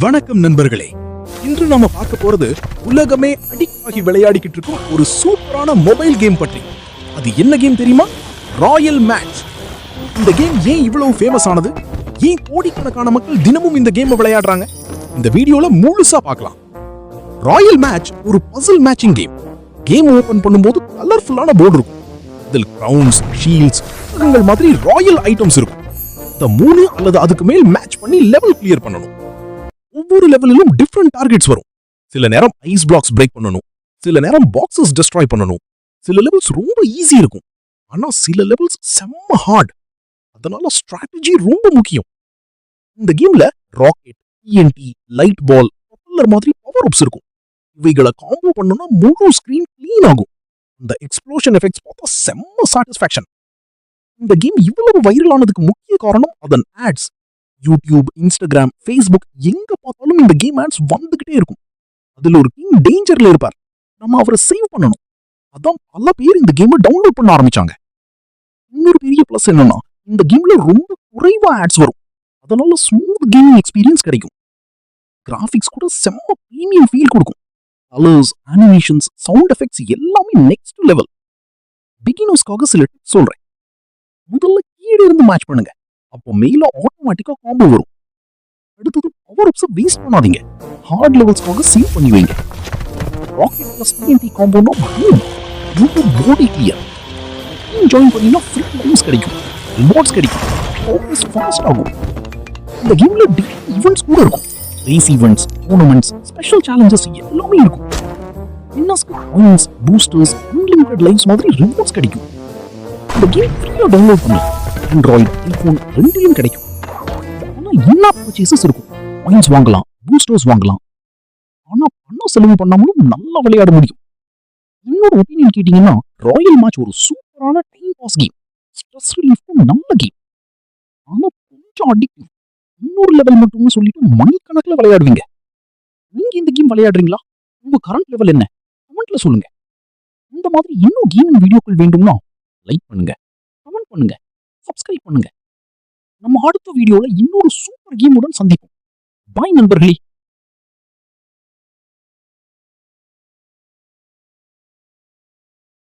வணக்கம் நண்பர்களே. இன்று நாம பார்க்க போறது உலகமே அடிக்ட் ஆகி விளையாடிக்கிட்டு இருக்கும் ஒரு சூப்பரான மொபைல் கேம் பற்றி. அது என்ன கேம் தெரியுமா? Royal match. இந்த கேம் ஏன் இவ்வளவு ஃபேமஸ் ஆனது? ஏன் கோடிக்கணக்கான மக்கள் தினமும் இந்த கேமை விளையாடுறாங்க? இந்த வீடியோல முழுசா பார்க்கலாம். ராயல் மேட்ச் ஒரு puzzle matching game. Game open பண்ணும்போது கலர்ஃபுல்லான போர்டு இருக்கும். இதில் கிரவுன்ஸ், ஷீல்ட்ஸ் மாதிரி ராயல் ஐட்டம்ஸ் இருக்கும். இந்த 3 அல்லது அதுக்கு மேல் மேட்ச் பண்ணி லெவல் கிளியர் பண்ணணும். ஒவ்வொரு லெவலிலும் டிஃபரண்ட் டார்கெட்ஸ் வரும். சில நேரம் ஐஸ் பிளாக்ஸ் பிரேக் பண்ணணும், சில நேரம் பாக்ஸஸ் டெஸ்ட்ராய் பண்ணணும். சில லெவல்ஸ் ரொம்ப ஈஸி இருக்கும், ஆனா சில லெவல்ஸ் செம்ம ஹார்ட். அதனால ஸ்ட்ராட்டஜி ரொம்ப முக்கியம். இந்த கேம்ல ராக்கெட், டிஎன்டி, லைட் பால், ப்ரொபல்லர் மாதிரி பவர் அப்ஸ் இருக்கும். இவைகளை காம்போ பண்ணனும்னா முழு ஸ்கிரீன் க்ளீன் ஆகும். இந்த எக்ஸ்ப்ளோஷன் எஃபெக்ட்ஸ் பார்த்தா செம்ம சாட்டிஸ்ஃபேக்ஷன். இந்த கேம் இவ்வளவு வைரல் ஆனதுக்கு முக்கிய காரணம் அதன் ஆட்ஸ். யூடியூப், இன்ஸ்டாகிராம், ஃபேஸ்புக் எங்க பார்த்தாலும் இந்த கேம் ஆட்ஸ் வந்துகிட்டே இருக்கும். அதுல ஒரு கிங் டேஞ்சர்ல இருப்பார். நம்ம அவரை சேவ் பண்ணணும். அதான் பல பேர் இந்த கேமை டவுன்லோட் பண்ண ஆரம்பிச்சாங்க. இன்னொரு பெரிய பிளஸ் என்னன்னா, இந்த கேம்ல ரொம்ப குறைவா ஆட்ஸ் வரும். அதனால ஸ்மூத் கேமிங் எக்ஸ்பீரியன்ஸ் கிடைக்கும். கிராபிக்ஸ் கூட செம்ம பிரீமியம் ஃபீல் கொடுக்கும். கலர்ஸ், அனிமேஷன்ஸ், சவுண்ட் எஃபெக்ட்ஸ் எல்லாமே நெக்ஸ்ட் லெவல். பிகினர்ஸ்க்காக சில டிப்ஸ் சொல்றேன். முதல்ல கீழே இருந்து மேட்ச் பண்ணுங்க. அப்போ மேல ஆட்டோமேட்டிக்கா காம்போ வரும். அடுத்தது பவர் அப்ஸ் வேஸ்ட் பண்ணாதீங்க. ஹார்ட் லெவல்ஸ்க்காக சேவ் பண்ணி வைங்க. ராக்கெட் பிளஸ் டிஎன்டி காம்போனா ரொம்ப பாடி கிளியர். ஜாயின் பண்ணினா ஃப்ரீ லைன்ஸ் கிடைக்கும், ரிவார்ட்ஸ் கிடைக்கும், ப்ரோக்ரஸ் ஃபாஸ்ட் ஆகும். இந்த கேம்ல டெய்லி ஈவெண்ட்ஸ் கூட இருக்கும். Race events, tournaments, special challenges எல்லாமே இருக்கும். வின்னர்ஸ்க்கு காயின்ஸ், பூஸ்டர்ஸ், அன்லிமிட்டட் லைஃப்ஸ் மாதிரி ரிவார்ட்ஸ் கிடைக்கும். இந்த கேம் ஃப்ரீயா டவுன்லோட் பண்ணி ஆண்ட்ராய்டு, ஐபோன் ரெண்டிலும் கிடைக்கும். ஆனா என்ன பர்ச்சேசஸ் இருக்கும். பாயிண்ட்ஸ் வாங்கலாம், பூஸ்டர்ஸ் வாங்கலாம். ஆனா பணம் செலவு பண்ணாமலும் நல்லா விளையாட முடியும். இன்னொரு ஒப்பீனியன் கேட்டீங்கன்னா, ராயல் மேட்ச் ஒரு சூப்பரான டைம் பாஸ் கேம். ஸ்ட்ரெஸ் ரிலீஃப்க்கு நல்ல கேம். ஆனா கொஞ்சம் அடிக்டிவ். இன்னொரு லெவல் மட்டும்னு சொல்லிட்டு மணிக்கணக்கில் விளையாடுவீங்க. நீங்க இந்த கேம் விளையாடுறீங்களா? உங்க கரண்ட் லெவல் என்ன? கமெண்ட்ல சொல்லுங்க. இந்த மாதிரி இன்னும் கேமிங் வீடியோக்கள் வேண்டும்னா லைக் பண்ணுங்க, கமெண்ட் பண்ணுங்க, சப்ஸ்கிரைப் பண்ணுங்க. நம்ம அடுத்த வீடியோல இன்னொரு சூப்பர் கேமுடன் சந்திப்போம். பாய் நண்பர்களே.